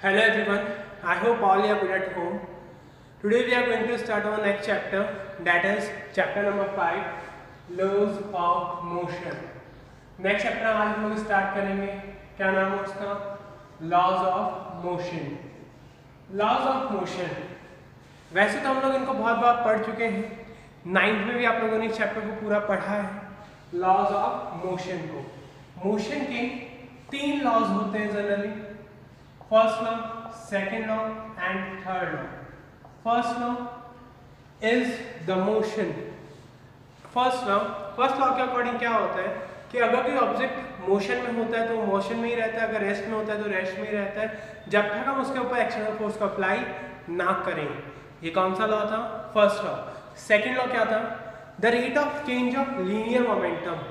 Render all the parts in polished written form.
Hello everyone, I hope all you are good at home. Today we are going to start our next chapter, that is chapter number 5, Laws of Motion. Next chapter आज हम लोग start करेंगे. क्या नाम है उसका? Laws of motion. Laws of motion वैसे तो हम लोग इनको बहुत बार पढ़ चुके हैं. 9th में भी आप लोगों ने इस चैप्टर को पूरा पढ़ा है. लॉज ऑफ मोशन को, मोशन के 3 लॉज होते हैं generally. First law, second law and third law. First law is the motion. First law के अकॉर्डिंग क्या होता है कि अगर कोई ऑब्जेक्ट मोशन में होता है तो मोशन में ही रहता है, अगर रेस्ट में होता है तो रेस्ट में ही रहता है, जब तक हम उसके ऊपर एक्सटर्नल फोर्स को अप्लाई ना करें. ये कौन सा लॉ था? First law. सेकेंड लॉ क्या था? The rate of change of linear momentum.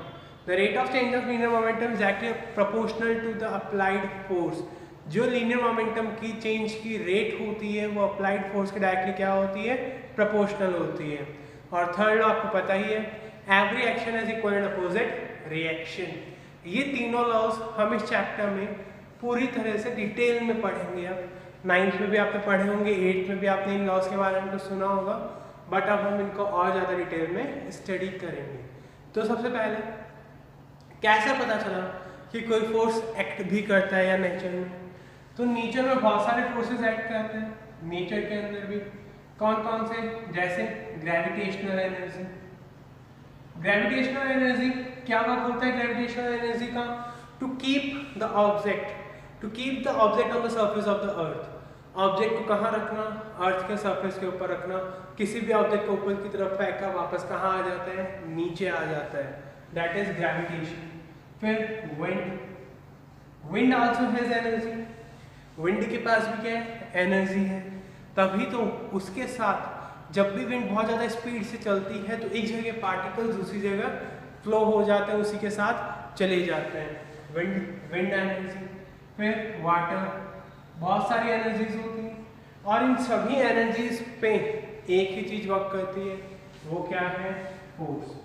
The rate of change of linear momentum is actually proportional to the applied force. जो लीनियर मोमेंटम की चेंज की रेट होती है वो अप्लाइड फोर्स के directly क्या होती है? प्रोपोर्शनल होती है. और थर्ड लॉ आपको पता ही है, every action is equal and opposite reaction. ये तीनों लॉज हम इस चैप्टर में पूरी तरह से डिटेल में पढ़ेंगे. अब 9th में भी आपने पढ़े होंगे, 8th में भी आपने इन लॉज के बारे में तो सुना होगा, बट अब हम इनको और ज़्यादा डिटेल में स्टडी करेंगे. तो सबसे पहले कैसे पता चला कि कोई फोर्स एक्ट भी करता है या नेचर में? तो नेचर में बहुत सारे फोर्सेस एक्ट करते हैं. नेचर के अंदर भी कौन कौन से? जैसे ग्रेविटेशनल एनर्जी. ग्रेविटेशनल एनर्जी क्या वर्क होता है ग्रेविटेशनल एनर्जी का? To keep the object on the surface of the earth. Object को कहाँ रखना? अर्थ के सरफेस के ऊपर रखना. किसी भी ऑब्जेक्ट को ऊपर की तरफ फेंका, वापस कहाँ आ जाता है? नीचे आ जाता है. That is gravitation. फिर wind also has energy. Wind के पास भी क्या है? एनर्जी है. तभी तो उसके साथ जब भी विंड बहुत ज़्यादा स्पीड से चलती है तो एक जगह पार्टिकल्स दूसरी जगह फ्लो हो जाते हैं, उसी के साथ चले जाते हैं. Wind energy. फिर वाटर. बहुत सारी एनर्जीज होती हैं और इन सभी एनर्जीज पे एक ही चीज़ वर्क करती है. वो क्या है? फोर्स.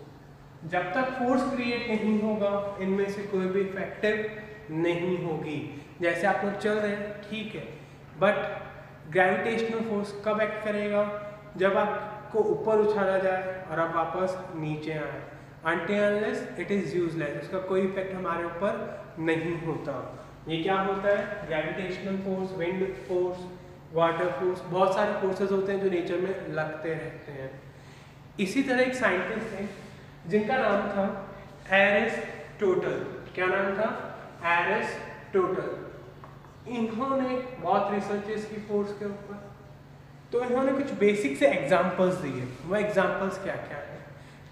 जब तक फोर्स क्रिएट नहीं होगा इनमें से कोई भी इफेक्टिव नहीं होगी. जैसे आप लोग चल रहे हैं, ठीक है, बट ग्रेविटेशनल फोर्स कब एक्ट करेगा? जब आपको ऊपर उछाला जाए और आप वापस नीचे आए. Until unless it is useless, उसका कोई इफेक्ट हमारे ऊपर नहीं होता. ये क्या होता है? Gravitational force, wind force, water force, बहुत सारे फोर्सेस होते हैं जो नेचर में लगते रहते हैं. इसी तरह एक साइंटिस्ट थे जिनका नाम था एरिस्टोटल. क्या नाम था? एरिस्टोटल. इन्होंने बहुत रिसर्चेस की फोर्स के ऊपर, तो इन्होंने कुछ बेसिक से एग्जांपल्स दिए. वो एग्जांपल्स क्या क्या है?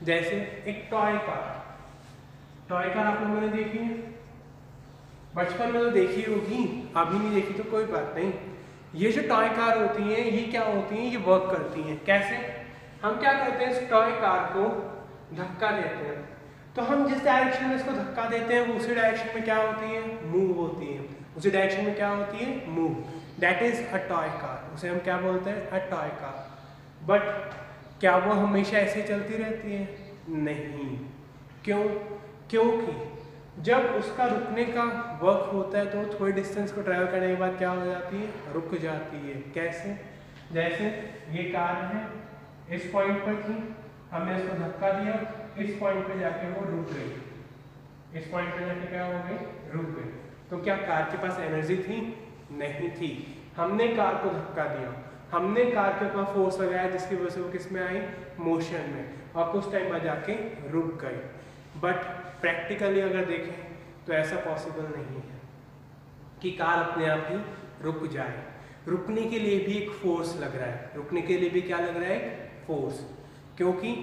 जैसे एक टॉय कार. टॉय कार आप लोगों ने देखी है? बचपन में तो देखी होगी, अभी नहीं देखी तो कोई बात नहीं. ये जो टॉय कार होती हैं ये क्या होती हैं? ये वर्क करती हैं. कैसे? हम क्या करते हैं, इस टॉय कार को धक्का देते हैं, तो हम जिस डायरेक्शन में इसको धक्का देते हैं वो उसी डायरेक्शन में क्या होती है? मूव होती है. उसी डायरेक्शन में क्या होती है? Move. That is a toy car. उसे हम क्या बोलते हैं? A toy car. बट क्या वो हमेशा ऐसे चलती रहती है? नहीं. क्यों? क्योंकि जब उसका रुकने का वर्क होता है तो थोड़ी डिस्टेंस को ट्रैवल करने के बाद क्या हो जाती है? रुक जाती है. कैसे? जैसे ये कार है, इस पॉइंट पर थी, हमने इसको धक्का दिया, इस पॉइंट पे जाके वो रुक गई. इस पॉइंट पे जाके क्या हो गई? रुक गई. तो क्या कार के पास एनर्जी थी? नहीं थी. हमने कार को धक्का दिया, हमने कार के ऊपर फोर्स लगाया जिसकी वजह से वो किस में आई? मोशन में. और कुछ टाइम बाद जाके रुक गई. बट प्रैक्टिकली अगर देखें तो ऐसा पॉसिबल नहीं है कि कार अपने आप ही रुक जाए. रुकने के लिए भी एक फोर्स लग रहा है. रुकने के लिए भी क्या लग रहा है? एक फोर्स. क्योंकि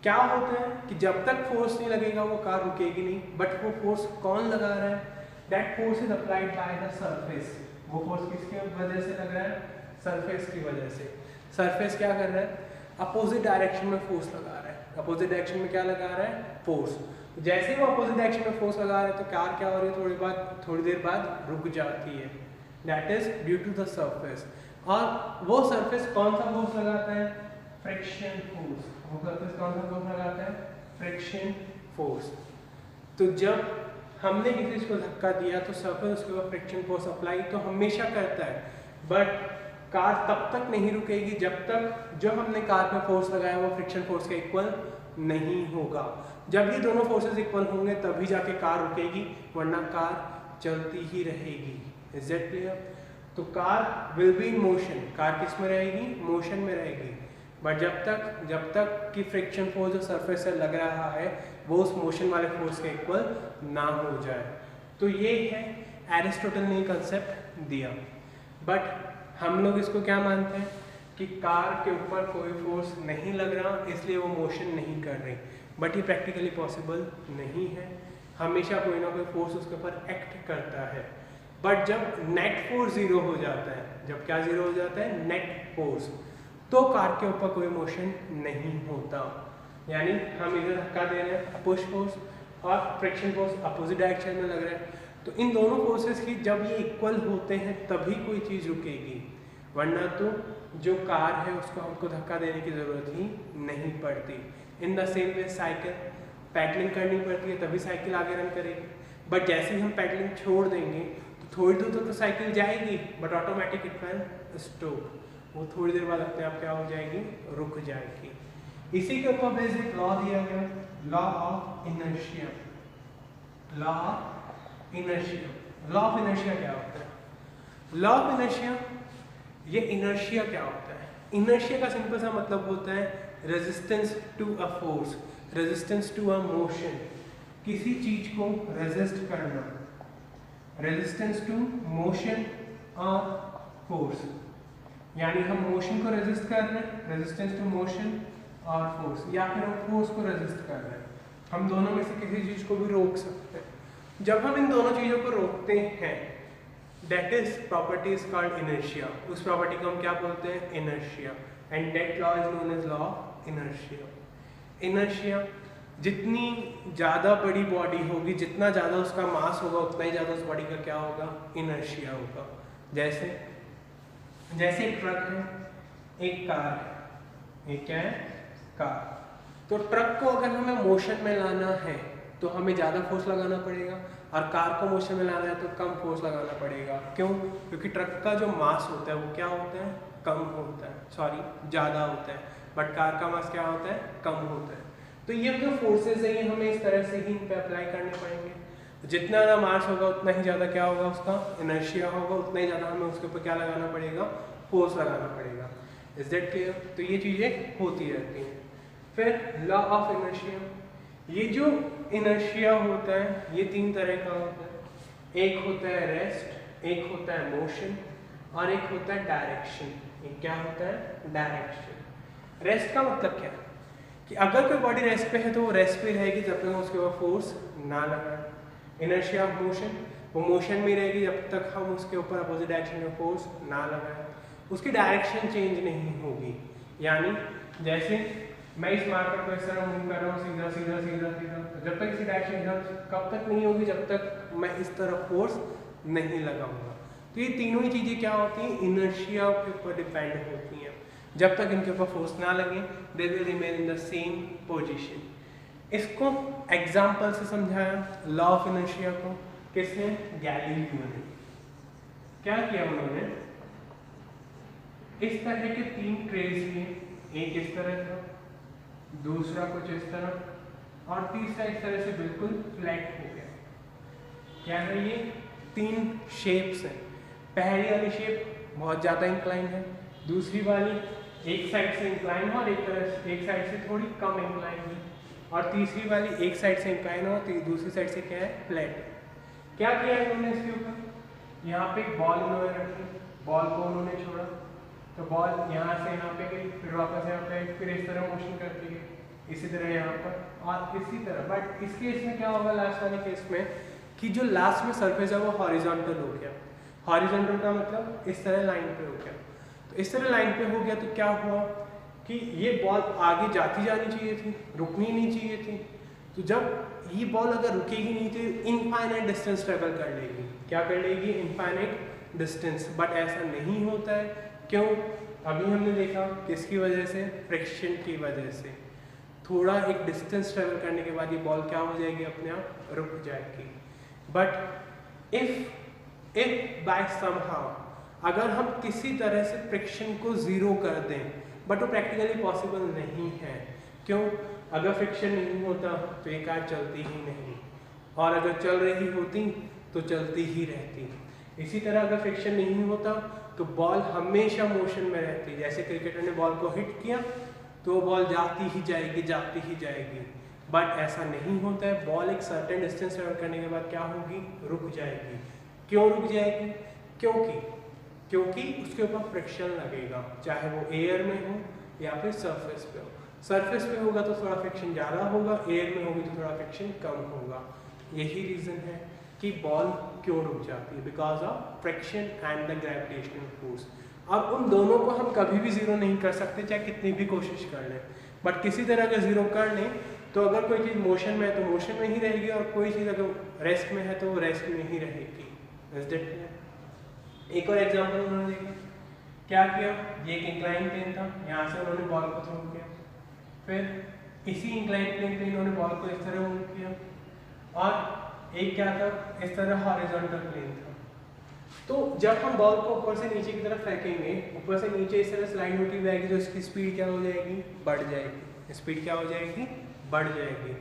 क्या होता है कि जब तक फोर्स नहीं लगेगा वो कार रुकेगी नहीं. बट वो फोर्स कौन लगा रहा है? That force is applied by the surface. वो फोर्स किसकी वजह से लग रहा है? सरफेस की वजह से. सरफेस क्या कर रहा है? अपोजिट डायरेक्शन में फोर्स लगा रहा है. अपोजिट डायरेक्शन में क्या लगा रहा है? फोर्स. जैसे ही वो अपोजिट डायरेक्शन में फोर्स लगा रहा है तो कार क्या हो रही है? थोड़ी देर बाद रुक जाती है. That is due to the surface. और वो सरफेस कौन सा फोर्स लगाता है? Friction force. वो सरफेस कौन सा फोर्स लगाता है? Friction force. तो जब हमने किसी चीज़ को धक्का दिया तो सरफेस उसके ऊपर फ्रिक्शन फोर्स अप्लाई तो हमेशा करता है, बट कार तब तक नहीं रुकेगी जब तक जो हमने कार पे फोर्स लगाया वो फ्रिक्शन फोर्स के इक्वल नहीं होगा। जब ये दोनों फोर्सेस इक्वल होंगे तभी जाके कार रुकेगी, वरना कार चलती ही रहेगी। Is that clear? तो car will be in motion, car किस में रहेगी? मोशन में रहेगी। बट जब तक कि फ्रिक्शन फोर्स जो सरफेस से लग रहा है वो उस मोशन वाले फोर्स के इक्वल ना हो जाए। तो ये है एरिस्टोटल ने कंसेप्ट दिया। बट हम लोग इसको क्या मानते हैं कि कार के ऊपर कोई फोर्स नहीं लग रहा इसलिए वो मोशन नहीं कर रही, बट ये प्रैक्टिकली पॉसिबल नहीं है। हमेशा कोई ना कोई फोर्स उसके ऊपर एक्ट करता है। बट जब नेट फोर्स जीरो हो जाता है, जब क्या जीरो हो जाता है? नेट फोर्स, तो कार के ऊपर कोई मोशन नहीं होता। यानी हम इधर धक्का दे रहे हैं पुश फोर्स और फ्रिक्शन फोर्स अपोजिट डायरेक्शन में लग रहा है, तो इन दोनों फोर्सेस की जब ये इक्वल होते हैं तभी कोई चीज़ रुकेगी, वरना तो जो कार है उसको हमको धक्का देने की ज़रूरत ही नहीं पड़ती। In the same way cycle pedalling करनी पड़ती है तभी साइकिल आगे रन करेगी, बट जैसे ही हम पैडलिंग छोड़ देंगे तो थोड़ी दूर तो साइकिल जाएगी, but automatic it will stop, वो थोड़ी देर बाद अपने आप क्या हो जाएगी? रुक जाएगी। इसी के ऊपर बेसिक लॉ दिया गया, law of inertia. Law of inertia, law of inertia क्या होता है? लॉ ऑफ इनर्शिया, ये इनर्शिया क्या होता है? इनर्शिया का सिंपल सा मतलब होता है resistance to a force, resistance to a motion, किसी चीज को रेजिस्ट करना, रेजिस्टेंस टू मोशन और फोर्स। यानी हम मोशन को रेजिस्ट कर रहे हैं, रेजिस्टेंस टू मोशन और फोर्स, या फिर हम फोर्स को रेजिस्ट कर रहे हैं। हम दोनों में से किसी चीज को भी रोक सकते हैं। जब हम इन दोनों चीजों को रोकते हैं, that is property is called inertia. उस प्रॉपर्टी को हम क्या बोलते हैं? Inertia. And that law is known as law of inertia. Inertia, जितनी ज़्यादा बड़ी बॉडी होगी, जितना ज़्यादा उसका मास होगा, उतना ही ज़्यादा उस बॉडी का क्या होगा? इनर्शिया होगा। जैसे एक ट्रक है, एक कार है, एक क्या है? कार। तो ट्रक को अगर हमें मोशन में लाना है तो हमें ज़्यादा फोर्स लगाना पड़ेगा, और कार को मोशन में लाना है तो कम फोर्स लगाना पड़ेगा। क्यों? क्योंकि ट्रक का जो मास होता है वो क्या होता है? कम होता है, सॉरी ज़्यादा होता है, बट कार का मास क्या होता है? कम होता है। तो ये जो फोर्सेज है ये हमें इस तरह से ही इन पे अप्लाई करने पड़ेंगे। जितना ज़्यादा मास होगा उतना ही ज़्यादा क्या होगा? उसका इनर्शिया होगा, उतना ही ज़्यादा हमें उसके ऊपर क्या लगाना पड़ेगा? फोर्स लगाना पड़ेगा। Is that clear? तो ये चीज़ें होती रहती हैं। फिर लॉ ऑफ इनर्शिया, ये जो इनर्शिया होता है ये तीन तरह का होता है। एक होता है रेस्ट, एक होता है मोशन, और एक होता है डायरेक्शन। एक क्या होता है? डायरेक्शन। रेस्ट का मतलब क्या है कि अगर कोई बॉडी रेस्ट पे है तो वो रेस्ट पे रहेगी जब तक उसके ऊपर फोर्स ना लगाए। इनर्शिया ऑफ मोशन, वो मोशन में रहेगी जब तक हम उसके ऊपर अपोजिट डायरेक्शन में फोर्स ना लगाए। उसकी डायरेक्शन चेंज नहीं होगी। यानी जैसे मैं इस मार्कर को इस तरह मूव कर रहा हूँ, सीधा सीधा सीधा सीधा, तो जब तक इसकी डायरेक्शन इधर कब तक नहीं होगी? जब तक मैं इस तरह फोर्स नहीं लगाऊंगा। तो ये तीनों ही चीज़ें क्या होती हैं? इनर्शिया के ऊपर डिपेंड होती हैं। जब तक इनके ऊपर फोर्स ना लगे they will remain in the same position. इसको एग्जांपल से समझाया लॉ ऑफ इनर्शिया को किसने? गैलीलियो ने। क्या किया उन्होंने? इस तरह के तीन ट्रेस लिए, एक इस तरह का, दूसरा कुछ इस तरह, और तीसरा इस तरह से बिल्कुल फ्लैट हो गया। क्या है ये? तीन शेप्स हैं। पहली वाली शेप बहुत ज़्यादा इंक्लाइन है, दूसरी वाली एक साइड से इंक्लाइन हो और एक साइड से थोड़ी कम इंक्लाइन है, और तीसरी वाली एक साइड से इंक्लाइन हो तो दूसरी साइड से क्या है? फ्लैट। क्या किया इन्होंने इसके ऊपर? यहाँ पे एक बॉल इन्होंने रखी, बॉल को उन्होंने छोड़ा तो बॉल यहाँ से यहाँ पे गई, फिर वापस यहाँ पे, फिर इस तरह मोशन करती है, इसी तरह यहाँ पर और इसी तरह। बट इस केस में क्या होगा? लास्ट वाले केस में कि जो लास्ट में सरफेस है वो हॉरिजॉन्टल हो गया। हॉरिजॉन्टल का मतलब इस तरह लाइन पे हो गया। तो इस तरह लाइन पे हो गया तो क्या हुआ कि ये बॉल आगे जाती जानी चाहिए थी, रुकनी नहीं चाहिए थी। तो जब ये बॉल अगर रुकेगी नहीं तो इनफाइनाइट डिस्टेंस ट्रेवल कर लेगी। क्या कर लेगी? Infinite distance. बट ऐसा नहीं होता है। क्यों? अभी हमने देखा किसकी वजह से? फ्रिक्शन की वजह से। थोड़ा एक डिस्टेंस ट्रेवल करने के बाद ये बॉल क्या हो जाएगी? अपने आप रुक जाएगी। बट इफ बाय समहाउ अगर हम किसी तरह से फ्रिक्शन को ज़ीरो कर दें, बट वो प्रैक्टिकली पॉसिबल नहीं है। क्यों? अगर फ्रिक्शन नहीं होता तो ये कार चलती ही नहीं, और अगर चल रही होती तो चलती ही रहती। इसी तरह अगर फ्रिक्शन नहीं होता तो बॉल हमेशा मोशन में रहती। जैसे क्रिकेटर ने बॉल को हिट किया तो वो बॉल जाती ही जाएगी, जाती ही जाएगी। बट ऐसा नहीं होता है, बॉल एक सर्टेन डिस्टेंस ट्रेवल करने के बाद क्या होगी? रुक जाएगी। क्यों रुक जाएगी? क्योंकि उसके ऊपर फ्रिक्शन लगेगा, चाहे वो एयर में हो या फिर सरफेस पे हो। सरफेस पे होगा तो थोड़ा फ्रिक्शन ज़्यादा होगा, एयर में होगी तो थोड़ा फ्रिक्शन कम होगा। यही रीज़न है कि बॉल क्यों रुक जाती है, because of friction and the gravitational force. अब उन दोनों को हम कभी भी ज़ीरो नहीं कर सकते, चाहे कितनी भी कोशिश कर लें। बट किसी तरह अगर ज़ीरो कर लें तो अगर कोई चीज़ मोशन में है तो मोशन में ही रहेगी, और कोई चीज़ अगर रेस्ट में है तो वो रेस्ट में ही रहेगी। Is that clear? एक और एग्जांपल उन्होंने देखा, क्या किया? ये एक इंक्लाइन प्लेन था, यहाँ से उन्होंने बॉल को थ्रो किया, फिर इसी इंक्लाइन प्लेन पे इन्होंने बॉल को इस तरह मूव किया, और एक क्या था? इस तरह हॉरिजॉन्टल प्लेन था। तो जब हम बॉल को ऊपर से नीचे की तरफ फेंकेंगे, ऊपर से नीचे इस तरह स्लाइड होती जाएगी, तो इसकी स्पीड क्या हो जाएगी? बढ़ जाएगी। स्पीड क्या हो जाएगी? बढ़ जाएगी।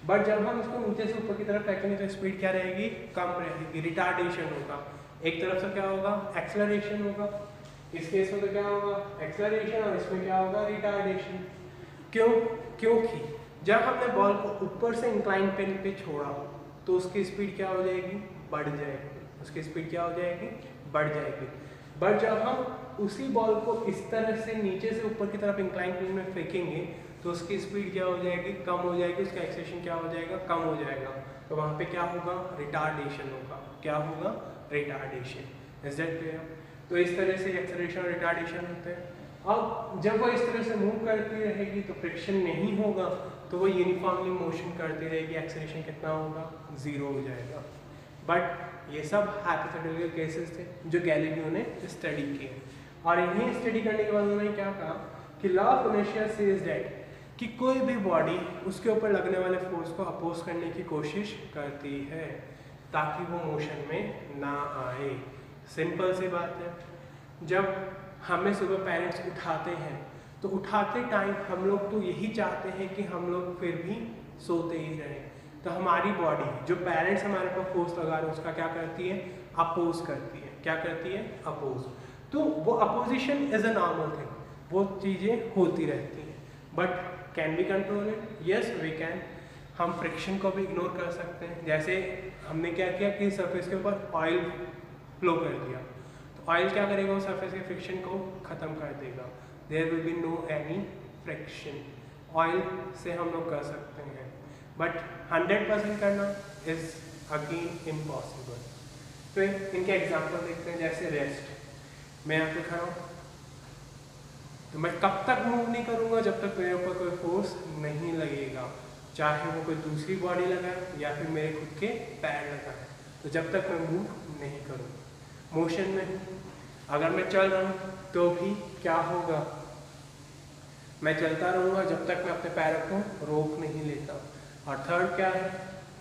बट जब हम इसको नीचे से ऊपर की तरफ फेंकेंगे तो स्पीड क्या रहेगी? कम रहेगी, रिटार्डेशन होगा। एक तरफ से क्या होगा? एक्सेलरेशन होगा। इस केस में तो क्या होगा? एक्सेलरेशन, और इसमें क्या होगा? रिटार्डेशन। क्योंकि जब हमने बॉल को ऊपर से इंक्लाइन प्लेन पे छोड़ा तो उसकी स्पीड क्या हो जाएगी? बढ़ जाएगी। उसकी स्पीड क्या हो जाएगी? बढ़ जाएगी। बट जब हम उसी बॉल को इस तरह से नीचे से ऊपर की तरफ इंक्लाइन प्लेन में फेंकेंगे तो उसकी स्पीड क्या हो जाएगी? कम हो जाएगी। उसका एक्सेलरेशन क्या हो जाएगा? कम हो जाएगा। तो वहाँ पे क्या होगा? रिटार्डेशन होगा। क्या होगा? रिटार्डेशन। Is that clear? तो इस तरह से एक्सेलरेशन और रिटार्डेशन होते हैं। अब जब वो इस तरह से मूव करती रहेगी तो फ्रिक्शन नहीं होगा, तो वो यूनिफॉर्मली मोशन करती रहेगी। एक्सेलरेशन कितना होगा? ज़ीरो हो जाएगा। बट ये सब हाइपोथेटिकल केसेस थे जो गैलीलियो ने स्टडी किए, और इन्हें स्टडी करने के बाद उन्होंने क्या कहा कि law of inertia says that कि कोई भी बॉडी उसके ऊपर लगने वाले फोर्स को अपोज करने की कोशिश करती है ताकि वो मोशन में ना आए। सिंपल सी बात है, जब हमें सुबह पेरेंट्स उठाते हैं तो उठाते टाइम हम लोग तो यही चाहते हैं कि हम लोग फिर भी सोते ही रहें। तो हमारी बॉडी, जो पेरेंट्स हमारे पर फोर्स लगा रहे हैं, उसका क्या करती है? अपोज करती है। क्या करती है? अपोज। तो वो opposition is a normal thing, वो चीज़ें होती रहती हैं। But can we control it? Yes we can. हम फ्रिक्शन को भी इग्नोर कर सकते हैं। जैसे हमने क्या किया कि सरफेस के ऊपर ऑयल फ्लो कर दिया, तो ऑयल क्या करेगा? वो सरफेस के फ्रिक्शन को ख़त्म कर देगा। There will be no any friction. Oil से हम लोग कर सकते हैं, बट 100% करना इज अगेन इम्पॉसिबल। तो इनके एग्जाम्पल देखते हैं। जैसे रेस्ट, मैं यहाँ पे खड़ा हूँ तो मैं कब तक मूव नहीं करूँगा? जब तक मेरे ऊपर कोई फोर्स नहीं लगेगा, चाहे वो कोई दूसरी बॉडी लगाए या फिर मेरे खुद के पैर लगाए। तो जब तक मैं मूव नहीं करूँगा, मोशन में हूँ। अगर मैं चल रहा हूँ तो भी क्या होगा? मैं चलता रहूँगा जब तक मैं अपने पैरों को रोक नहीं लेता। और थर्ड क्या है?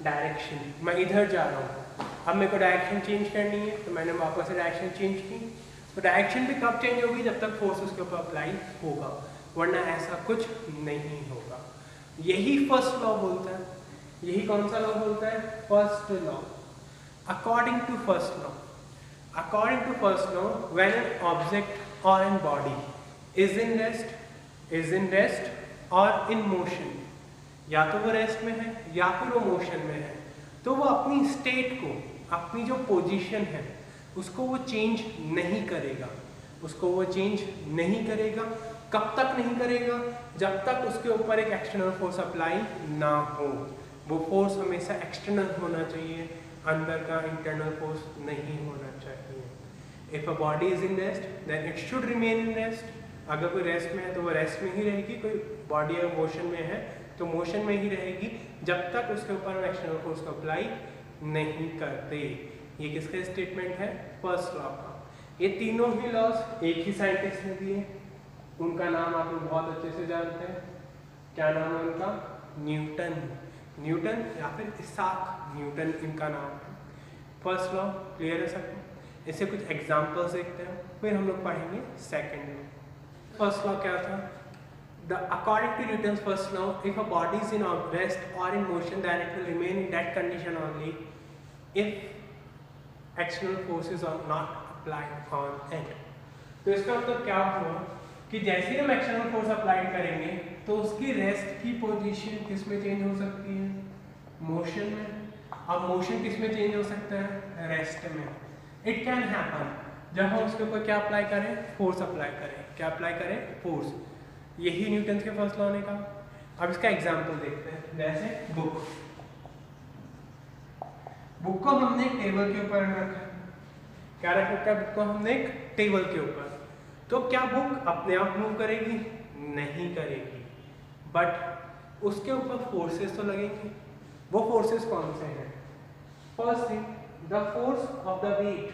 डायरेक्शन। मैं इधर जा रहा हूँ, अब मेरे को डायरेक्शन चेंज करनी है, तो मैंने वापस से डायरेक्शन चेंज की। तो डायरेक्शन भी कब चेंज होगी? जब तक फोर्स उसके ऊपर अप्लाई होगा, वरना ऐसा कुछ नहीं होगा। यही फर्स्ट लॉ बोलता है। यही कौन सा लॉ बोलता है? First law. According to first law, when an object और an body is in rest और इन मोशन, या तो वो रेस्ट में है या फिर वो मोशन में है, तो वो अपनी स्टेट को, अपनी जो पोजीशन है उसको वो चेंज नहीं करेगा। कब तक नहीं करेगा? जब तक उसके ऊपर एक एक्सटर्नल फोर्स अप्लाई ना हो। वो फोर्स हमेशा एक्सटर्नल होना चाहिए, अंदर का इंटरनल फोर्स नहीं होना चाहिए। If a body is in rest then it should remain in rest. अगर कोई रेस्ट में है तो वो रेस्ट में ही रहेगी, कोई बॉडी अगर मोशन में है तो मोशन में ही रहेगी, जब तक उसके ऊपर हम एक्सटर्नल फोर्स को अप्लाई नहीं करते। ये किसका स्टेटमेंट है? फर्स्ट लॉ का। ये तीनों ही लॉज एक ही साइंटिस्ट ने दिए, उनका नाम आप लोग बहुत अच्छे से जानते हैं। क्या नाम है उनका? न्यूटन या फिर इसाक न्यूटन इनका नाम है। फर्स्ट लॉ क्लियर है सबको? इससे कुछ एग्जांपल्स देखते हैं, फिर हम लोग पढ़ेंगे सेकंड लॉ। फर्स्ट लॉ क्या था? According to Newton's first law, if a body is in rest or in motion, then it will remain in that condition only if external forces are not applied on it. तो इसका मतलब क्या हुआ कि जैसे हम एक्सटर्नल फोर्स अप्लाई करेंगे तो उसकी रेस्ट की पोजीशन किस में चेंज हो सकती है? मोशन में। अब मोशन किस में चेंज हो सकता है? रेस्ट में। इट कैन हैपन जब हम उसके ऊपर क्या अप्लाई करें? फोर्स अप्लाई करें। क्या अप्लाई करें? फोर्स। यही न्यूटन के फर्स्ट लॉ ने कहा। अब इसका एग्जांपल देखते हैं, जैसे बुक को हमने एक टेबल के ऊपर रखा है। क्या रख रखा है? बुक को हमने एक टेबल के ऊपर। तो क्या बुक अपने आप मूव करेगी? नहीं करेगी, बट उसके ऊपर फोर्सेस तो लगेंगे। वो फोर्सेस कौन से हैं? First thing, the force of the weight.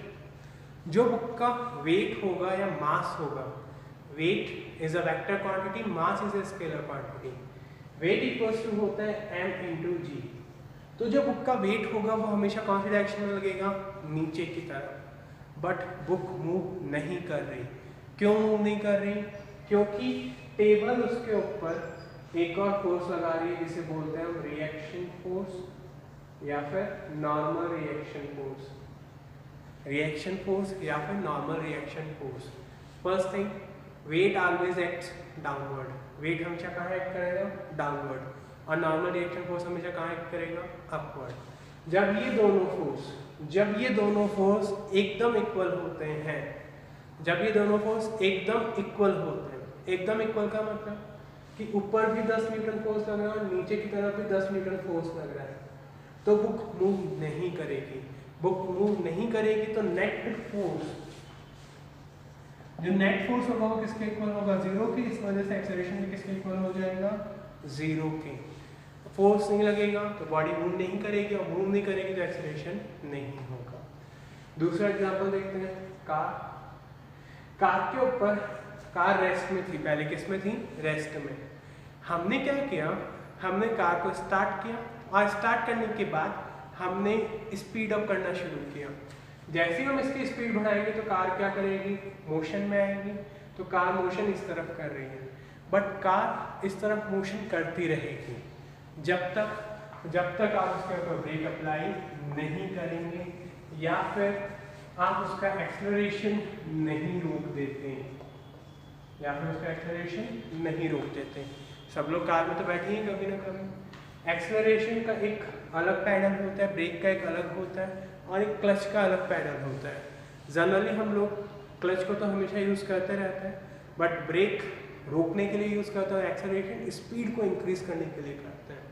जो बुक का वेट होगा या मास होगा, weight is a vector quantity, mass is a scalar quantity. Weight equals to होता है m इंटू जी। तो जो बुक का वेट होगा वो हमेशा कौन सी डायरेक्शन में लगेगा? नीचे की तरफ। बट बुक मूव नहीं कर रही। क्यों मूव नहीं कर रही? क्योंकि टेबल उसके ऊपर एक और फोर्स लगा रही है जिसे बोलते हैं हम रिएक्शन फोर्स या फिर normal reaction force. Reaction force या फिर normal reaction force. First thing, weight always acts downward. Weight हमेशा कहाँ एक्ट करेगा? डाउनवर्ड। और नॉर्मल रिएक्शन फोर्स हमेशा कहाँ एक्ट करेगा? अपवर्ड। जब ये दोनों फोर्स एकदम इक्वल होते हैं, जब ये दोनों फोर्स एकदम इक्वल होते हैं, एकदम इक्वल का मतलब कि ऊपर भी 10 न्यूटन फोर्स लग रहा है और नीचे की तरफ भी 10 न्यूटन फोर्स लग रहा है, तो बुक मूव नहीं करेगी। बुक मूव नहीं करेगी तो नेट फोर्स, जो नेट फोर्स होगा वो किसके इक्वल होगा? जीरो की। इस वजह से एक्सेलरेशन भी किसके इक्वल हो जाएगा? जीरो की। फोर्स नहीं लगेगा तो बॉडी मूव नहीं करेगी, और मूव नहीं करेगी तो एक्सेलरेशन नहीं होगा। दूसरा एग्जांपल देखते हैं, कार के ऊपर, कार रेस्ट में थी, पहले किस में थी? रेस्ट में। हमने क्या किया? हमने कार को स्टार्ट किया और स्टार्ट करने के बाद हमने स्पीड अप करना शुरू किया। जैसे हम इसकी स्पीड बढ़ाएंगे तो कार क्या करेगी? मोशन में आएगी। तो कार मोशन इस तरफ कर रही है, बट कार इस तरफ मोशन करती रहेगी जब तक आप उसके ऊपर ब्रेक अप्लाई नहीं करेंगे या फिर आप उसका एक्सेलरेशन नहीं रोक देते, सब लोग कार में तो बैठे ही कभी ना कभी। एक्सेलरेशन का एक अलग पैडल होता है, ब्रेक का एक अलग होता है, और एक क्लच का अलग पैडल होता है। जनरली हम लोग क्लच को तो हमेशा यूज़ करते रहते हैं, बट ब्रेक रोकने के लिए यूज़ करते हैं, और एक्सेलरेशन स्पीड को इंक्रीज करने के लिए करते हैं।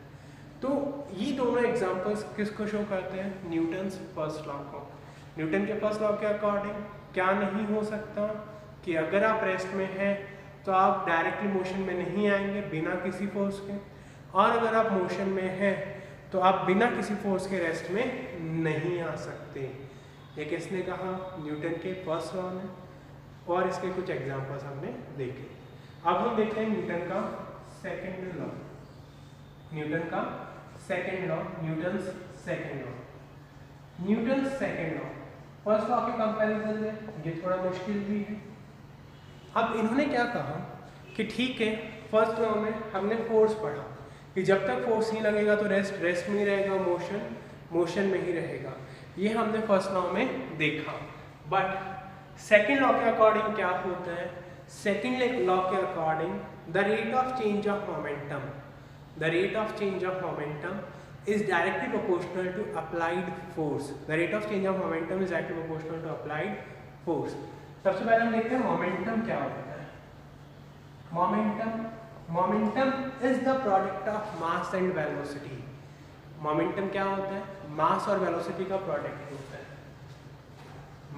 तो ये दोनों एग्जांपल्स किसको शो करते हैं? न्यूटन्स फर्स्ट लॉ को। न्यूटन के फर्स्ट लॉ के अकॉर्डिंग क्या नहीं हो सकता कि अगर आप रेस्ट में हैं तो आप डायरेक्टली मोशन में नहीं आएंगे बिना किसी फोर्स के, और अगर आप मोशन में हैं तो आप बिना किसी फोर्स के रेस्ट में नहीं आ सकते। ये किसने कहा? न्यूटन के फर्स्ट लॉ ने, और इसके कुछ एग्जांपल्स हमने देखे। अब हम देखते हैं न्यूटन का second law. Newton's second law first law के कंपैरिजन में ये थोड़ा मुश्किल भी है। अब इन्होंने क्या कहा कि ठीक है, फर्स्ट लॉ में हमने फोर्स पढ़ा कि जब तक फोर्स नहीं लगेगा तो रेस्ट में ही रहेगा, मोशन में ही रहेगा। ये हमने फर्स्ट लॉ में देखा। बट सेकंड लॉ के अकॉर्डिंग क्या होता है? सेकंड लॉ के according the rate of change of momentum is directly proportional to applied force. The rate of change of momentum is directly proportional to applied force. सबसे पहले हम देखते हैं मोमेंटम क्या होता है। Momentum is the product of mass and velocity. Momentum क्या होता है? मास और वेलोसिटी का प्रोडक्ट होता है।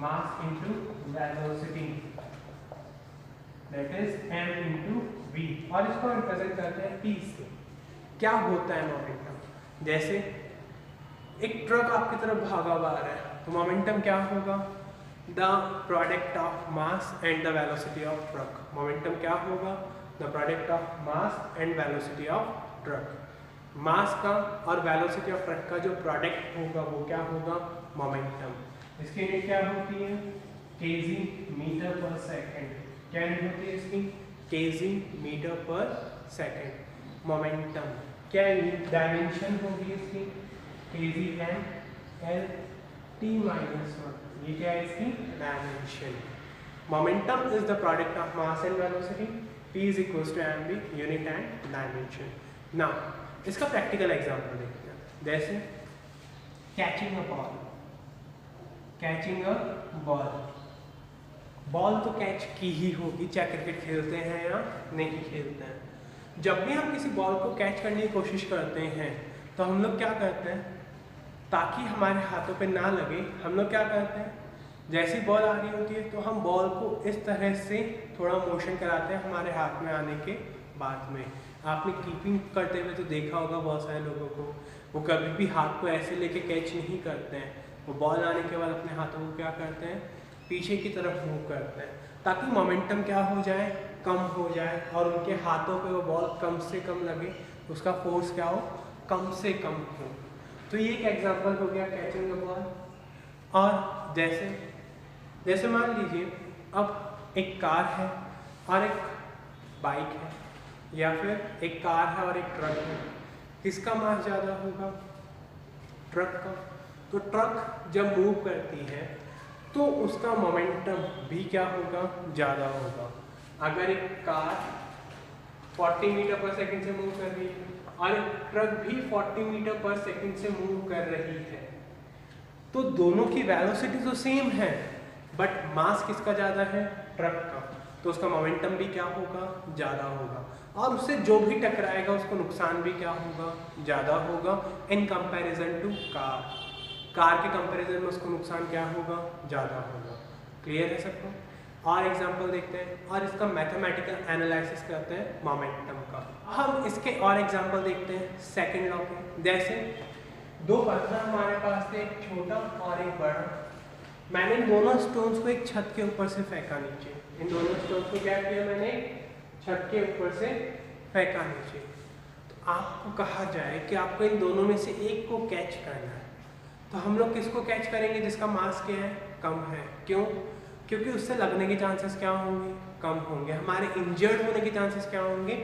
Mass into velocity, that is m into v, और इसको रिप्रेजेंट करते हैं t से। क्या होता है मोमेंटम? जैसे एक ट्रक आपकी तरफ भागा हुआ आ रहा है तो मोमेंटम क्या होगा? The product of mass and the velocity of truck. Momentum क्या होगा? The product of mass and velocity of truck. Mass का और वेलोसिटी ऑफ ट्रक का जो प्रोडक्ट होगा वो क्या होगा? मोमेंटम। इसकी यूनिट क्या होती है? Kg metre per second. क्या यूनिट होती है इसकी? Kg metre per second. Momentum क्या डायमेंशन होगी इसकी? Kg M L T minus 1। ये क्या है इसकी dimension. Momentum is the product of mass and velocity. P is equals to mv, unit and dimension. Now इसका प्रैक्टिकल एग्जांपल देखते हैं। जैसे catching a ball. Catching a ball, ball तो catch की ही होगी, चाहे क्रिकेट खेलते हैं या नहीं खेलते हैं। जब भी हम किसी बॉल को कैच करने की कोशिश करते हैं तो हम लोग क्या करते हैं, ताकि हमारे हाथों पे ना लगे, हम लोग क्या करते हैं, जैसी बॉल आ रही होती है तो हम बॉल को इस तरह से थोड़ा मोशन कराते हैं हमारे हाथ में आने के बाद में। आपने कीपिंग करते हुए तो देखा होगा बहुत सारे लोगों को, वो कभी भी हाथ को ऐसे लेके कैच नहीं करते हैं, वो बॉल आने के बाद अपने हाथों को क्या करते हैं, पीछे की तरफ मूव करते हैं, ताकि मोमेंटम क्या हो जाए, कम हो जाए, और उनके हाथों पे वो बॉल कम से कम लगे, उसका फोर्स क्या हो, कम से कम हो। तो ये एक एग्जांपल हो गया कैचिंग द बॉल। और जैसे मान लीजिए अब एक कार है और एक बाइक है, या फिर एक कार है और एक ट्रक है, किसका मास ज़्यादा होगा? ट्रक का। तो ट्रक जब मूव करती है तो उसका मोमेंटम भी क्या होगा, ज़्यादा होगा। अगर एक कार 40 मीटर पर सेकंड से मूव कर रही है और एक ट्रक भी 40 मीटर पर सेकंड से मूव कर रही है, तो दोनों की वेलोसिटी तो सेम है, बट मास किसका ज़्यादा है? ट्रक का। तो उसका मोमेंटम भी क्या होगा, ज़्यादा होगा, और उससे जो भी टकराएगा उसको नुकसान भी क्या होगा, ज़्यादा होगा in comparison to car. Car के कंपैरिजन में उसको नुकसान क्या होगा, ज़्यादा होगा। क्लियर है सबको? और एग्जांपल देखते हैं और इसका मैथमेटिकल एनालिसिस करते हैं मोमेंटम का। हम इसके और एग्जांपल देखते हैं सेकंड लॉ के। जैसे दो पत्थर हमारे पास थे, एक छोटा और एक बड़ा। मैंने इन दोनों स्टोन्स को एक छत के ऊपर से फेंका नीचे। इन दोनों स्टोन्स को क्या किया मैंने, छत के ऊपर से फेंका नीचे। तो आपको कहा जाए कि आपको इन दोनों में से एक को कैच करना है, तो हम लोग किसको कैच करेंगे जिसका मास क्या है, कम है। क्यों? क्योंकि उससे लगने के चांसेस क्या होंगे, कम होंगे। हमारे इंजर्ड होने के चांसेस क्या होंगे,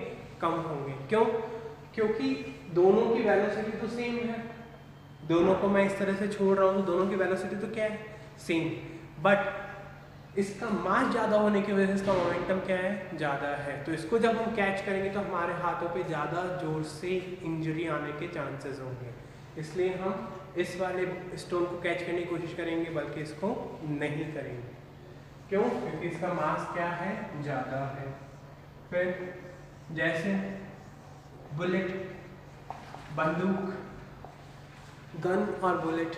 कम होंगे। क्यों? क्योंकि दोनों की वेलोसिटी तो सेम है, दोनों को मैं इस तरह से छोड़ रहा हूँ तो दोनों की वेलोसिटी तो क्या है, सेम, बट इसका मास ज़्यादा होने की वजह से इसका मोमेंटम क्या है, ज़्यादा है। तो इसको जब हम कैच करेंगे तो हमारे हाथों पे ज़्यादा जोर से इंजरी आने के चांसेस होंगे, इसलिए हम इस वाले स्टोन को कैच करने की कोशिश करेंगे, बल्कि इसको नहीं करेंगे। क्यों? क्योंकि इसका मास क्या है, ज़्यादा है। फिर जैसे बुलेट, बंदूक, गन और बुलेट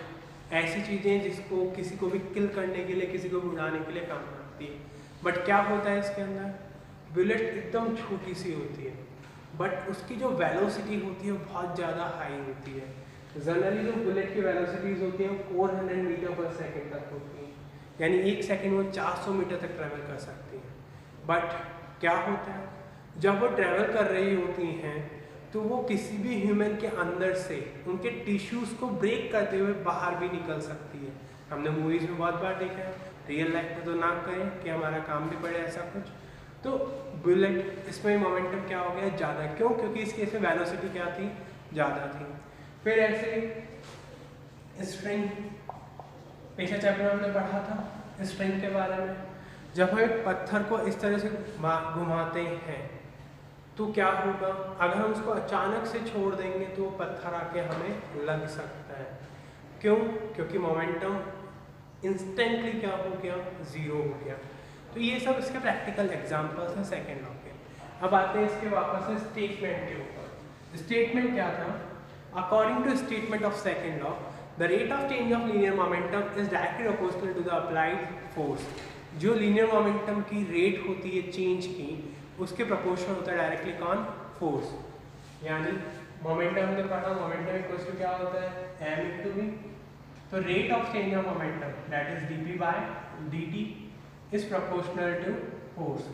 ऐसी चीज़ें जिसको किसी को भी किल करने के लिए, किसी को भी उड़ाने के लिए काम करती है। बट क्या होता है इसके अंदर, बुलेट एकदम छोटी सी होती है, बट उसकी जो वेलोसिटी होती है वो बहुत ज़्यादा हाई होती है। जनरली जो बुलेट की वेलोसिटीज होती है वो 400 मीटर पर सेकेंड तक होती है, यानी एक सेकेंड में 400 मीटर तक ट्रैवल कर सकती है। बट क्या होता है, जब वो ट्रैवल कर रही होती हैं तो वो किसी भी ह्यूमन के अंदर से उनके टिश्यूज़ को ब्रेक करते हुए बाहर भी निकल सकती है। हमने मूवीज़ में बहुत बार देखा है, रियल लाइफ में तो ना करें कि हमारा काम भी पड़े ऐसा कुछ। तो बुलेट, इसमें मोमेंटम क्या हो गया, ज़्यादा। क्यों? क्योंकि इसकी इसमें वेलोसिटी क्या थी, ज़्यादा थी। फिर ऐसे स्ट्रिंग, पिछले चैप्टर में हमने पढ़ा था स्ट्रिंग के बारे में। जब हम एक पत्थर को इस तरह से घुमाते हैं तो क्या होगा, अगर हम उसको अचानक से छोड़ देंगे तो वो पत्थर आके हमें लग सकता है। क्यों? क्योंकि मोमेंटम इंस्टेंटली क्या हो गया, ज़ीरो हो गया। तो ये सब इसके प्रैक्टिकल एग्जांपल्स हैं सेकेंड लॉ के। अब आते हैं इसके वापस से स्टेटमेंट के ऊपर। स्टेटमेंट क्या था, according to statement of second law, the rate of change of linear momentum is directly proportional to the applied force. जो लीनियर मोमेंटम की रेट होती है चेंज की, उसके प्रोपोर्शनल होता है डायरेक्टली कौन, फोर्स। यानी मोमेंटम हमने पढ़ा, मोमेंटम इक्वल्स टू क्या होता है, m इंटू v। तो rate of change of momentum that is dp by dt is proportional to force.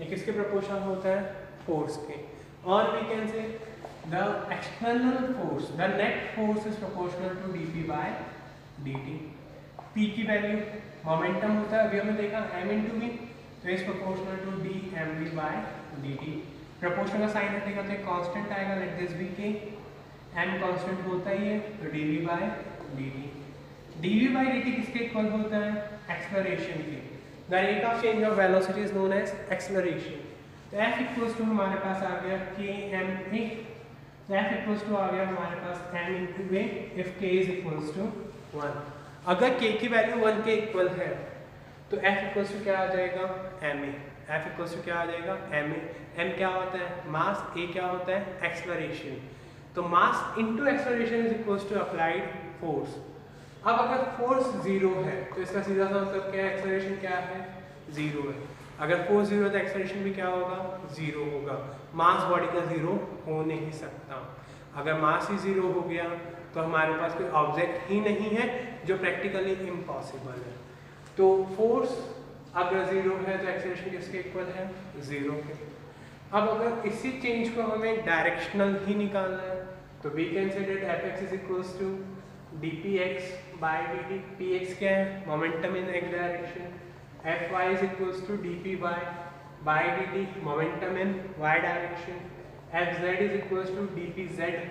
ये किसके प्रोपोर्शनल होता है, फोर्स के। और we can say the external force, the net force is proportional to dp by dt। p की value momentum होता है, अभी हमने देखा m इंटू v, तो is proportional to dmv by dt। Proportional का साइन हटेगा तो एक कांस्टेंट आएगा, let this be k, m constant होता ही है तो dv by dt। dv by dt किसके इक्वल होता है? एक्सेलरेशन के। The rate of change of velocity is known as acceleration. तो f इक्वल्स टू हमारे पास आ गया kma, तो f इक्वल्स टू आ गया हमारे पास m into a if k is equals to 1। अगर k की वैल्यू 1 के इक्वल है तो f इक्वल्स टू क्या आ जाएगा? ma। f इक्वल्स टू क्या आ जाएगा? ma। m क्या होता है? मास। a क्या होता है? एक्सेलरेशन। तो mass into acceleration is equals to applied force. अब अगर फोर्स 0 है तो इसका सीधा सा मतलब क्या है? एक्सेलरेशन क्या है? 0 है। अगर फोर्स 0 है तो एक्सेलरेशन भी क्या होगा? 0 होगा। मास बॉडी का 0 हो नहीं सकता। अगर मास ही 0 हो गया तो हमारे पास कोई ऑब्जेक्ट ही नहीं है, जो प्रैक्टिकली इम्पॉसिबल है। तो फोर्स अगर 0 है तो एक्सेलरेशन किसके इक्वल है? 0 के। अब अगर इसी चेंज को हमें डायरेक्शनल ही निकालना है तो we can say that fx is equals to dpx by dt। px क्या है? Momentum in X direction. fy is equals to dpy by dt, momentum in y direction. fz is equals to dpz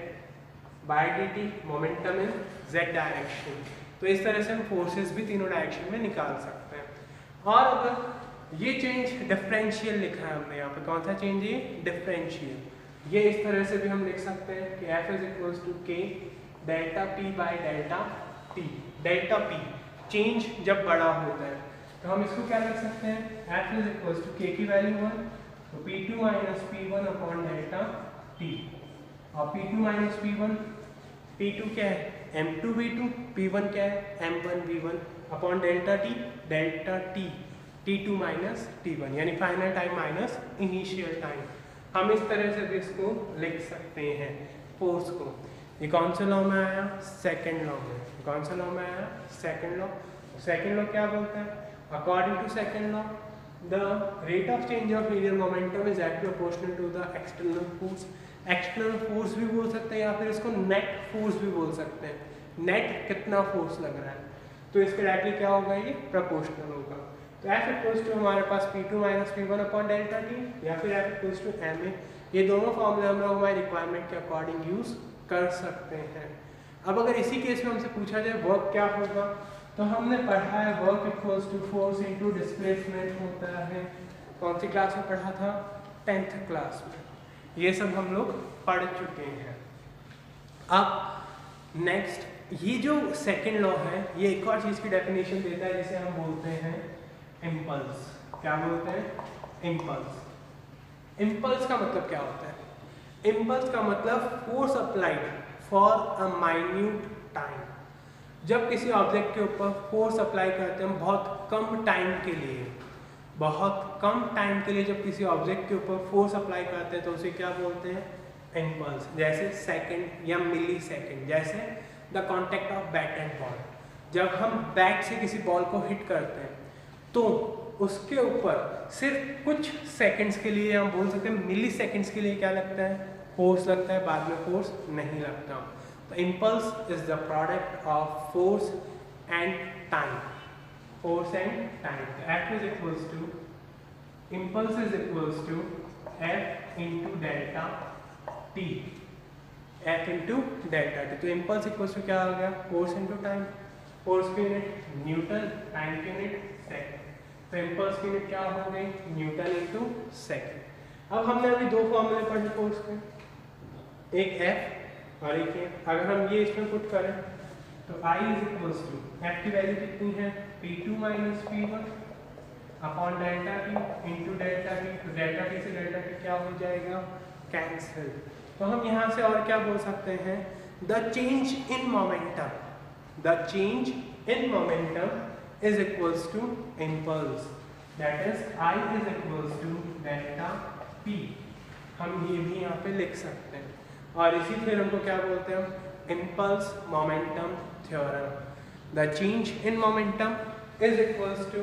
by dt, momentum in z direction. तो इस तरह से हम forces भी तीनों direction में निकाल सकते हैं। और अगर ये चेंज डिफरेंशियल लिखा है हमने यहाँ पे, कौन सा चेंज है? डिफरेंशियल। ये इस तरह से भी हम लिख सकते हैं कि f is equals to k delta p by delta t। Delta p change जब बड़ा होता है तो हम इसको क्या लिख सकते हैं? f is equals to k की वैल्यू 1 तो p2 minus p1 upon delta t। और p2 माइनस p1, p2 क्या है? m2 v2, p1 क्या है? m1 v1 upon delta t t2 minus t1, यानी final time minus initial time. हम इस तरह से भी इसको लिख सकते हैं फोर्स को। ये कौन से लॉ में आया? सेकंड लॉ में। कौन सा लॉ में आया? Second law. सेकंड लॉ क्या बोलता है? According to second law the rate of change of linear momentum is act proportional to the external force. External force भी बोल सकते हैं या फिर इसको नेट फोर्स भी बोल सकते हैं। नेट कितना फोर्स लग रहा है तो इसके डायरेक्टली क्या होगा? ये प्रोपोर्शनल होगा। तो f इक्वल्स टू हमारे पास p2 minus p1 upon delta t या फिर f इक्वल्स टू ma। ये दोनों फॉर्मूले हम लोग हमारी रिक्वायरमेंट के अकॉर्डिंग यूज कर सकते हैं। अब अगर इसी केस में हमसे पूछा जाए वर्क क्या होगा, तो हमने पढ़ा है work equals to force into displacement होता है। कौन सी क्लास में पढ़ा था? 10th क्लास में। ये सब हम लोग पढ़ चुके हैं। अब नेक्स्ट, ये जो सेकंड लॉ है ये एक और चीज़ की डेफिनेशन देता है जिसे हम बोलते हैं इम्पल्स। क्या बोलते हैं? इम्पल्स। इम्पल्स का मतलब क्या होता है? इम्पल्स का मतलब force applied for a minute time. जब किसी ऑब्जेक्ट के ऊपर फोर्स अप्लाई करते हैं हम बहुत कम टाइम के लिए, बहुत कम टाइम के लिए जब किसी ऑब्जेक्ट के ऊपर फोर्स अप्लाई करते हैं तो उसे क्या बोलते हैं? इम्पल्स। जैसे सेकंड या मिली सेकंड, जैसे the contact of bat and ball. जब हम बैट से किसी बॉल को हिट करते हैं तो उसके ऊपर सिर्फ कुछ सेकंड्स के लिए, हम बोल सकते हैं मिली सेकंड्स के लिए क्या लगता है? फोर्स लगता है, बाद में फोर्स नहीं लगता। तो impulse is the product of force and time. Force and time. F is equals to impulse is equals to F into delta t। F into delta t। तो इम्पल्स इक्वल्स टू क्या आ गया? Force into time. Force की unit Newton, time की unit second. तो impulse की unit क्या हो गई? Newton into second. अब हमने अभी दो फॉर्मूले पढ़े फोर्स के, एक F और एक F। अगर हम ये इसमें पुट करें तो I is equals to F की वैल्यू कितनी है? P2 minus P1 upon delta t into delta t। तो डेल्टा t से डेल्टा t क्या हो जाएगा? कैंसिल। तो हम यहाँ से और क्या बोल सकते हैं? The change in momentum, the change in momentum is equals to impulse, that is I is equals to delta p। हम ये भी यहाँ पे लिख सकते हैं। और इसी थ्योरम को क्या बोलते हैं हम? Impulse momentum theorem. The change in momentum is equals to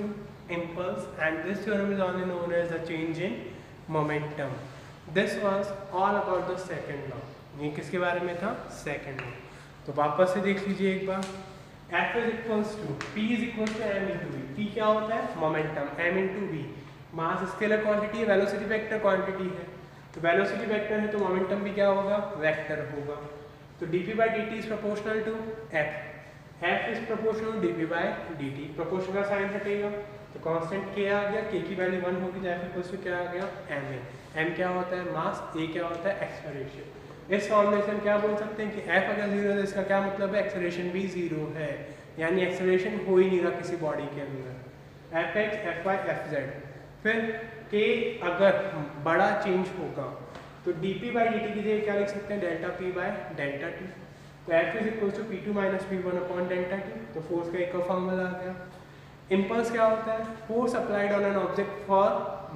impulse and this theorem is only known as the change in momentum. This was all about the second law. ये किसके बारे में था? Second law. तो वापस से देख लीजिए एक बार। F is equals to P is equals to m into v. P क्या होता है? मोमेंटम. m into v. मास स्केलर क्वांटिटी है, वेलोसिटी वेक्टर क्वांटिटी है. तो वेलोसिटी वेक्टर है तो मोमेंटम भी क्या होगा? वेक्टर होगा. तो dp by dt is proportional to f. f is proportional to dp by dt. Proportion का साइन हटेगा तो कांस्टेंट k आ गया, k की वैल्यू 1 होगी तो f इक्वल्स टू क्या आ गया? m. m क्या होता है? मास. a क्या होता है? एक्सेलरेशन. इस फॉर्मूले से हम क्या बोल सकते हैं कि f अगर 0 है तो इसका क्या मतलब है? एक्सेलरेशन भी 0 है, यानी एक्सेलरेशन हो ही नहीं रहा किसी बॉडी के अंदर. fx, fy, fz. फिर k अगर बड़ा चेंज होगा तो dp by dt की जगह क्या लिख सकते हैं? Delta p by delta t. तो f is equal to p2 minus p1 upon delta t. तो फोर्स का एक और फॉर्मूला आ गया. इम्पल्स क्या होता है? Force applied on an object for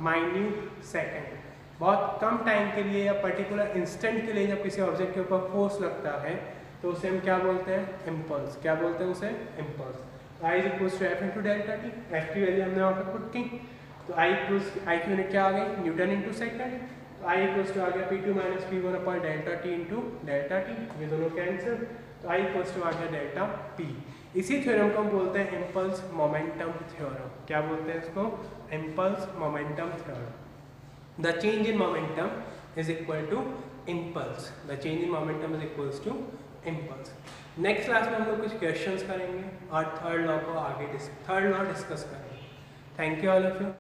minute second. बहुत कम टाइम के लिए या पर्टिकुलर इंस्टेंट के लिए जब किसी ऑब्जेक्ट के ऊपर फोर्स लगता है तो उसे हम क्या बोलते हैं? इम्पल्स. क्या बोलते हैं उसे? Impulse. I is equals to f into delta T. f की वैल्यू हमने वहाँ पर पुट की तो I की यूनिट क्या आ गई? Newton into second. तो I इक्वल्स टू आ गया p2 minus p1 upon delta T into delta T. ये दोनों कैंसिल तो I इक्वल्स टू आ गया डेल्टा p. इसी थ्योरम को हम बोलते हैं इम्पल्स मोमेंटम थ्योरम. क्या बोलते हैं इसको? Impulse momentum theorem. The change in momentum is equal to impulse. The change in momentum is equals to impulse. Next class में हम लोग कुछ क्वेश्चंस करेंगे और थर्ड लॉ डिस्कस करेंगे. Thank you all of you.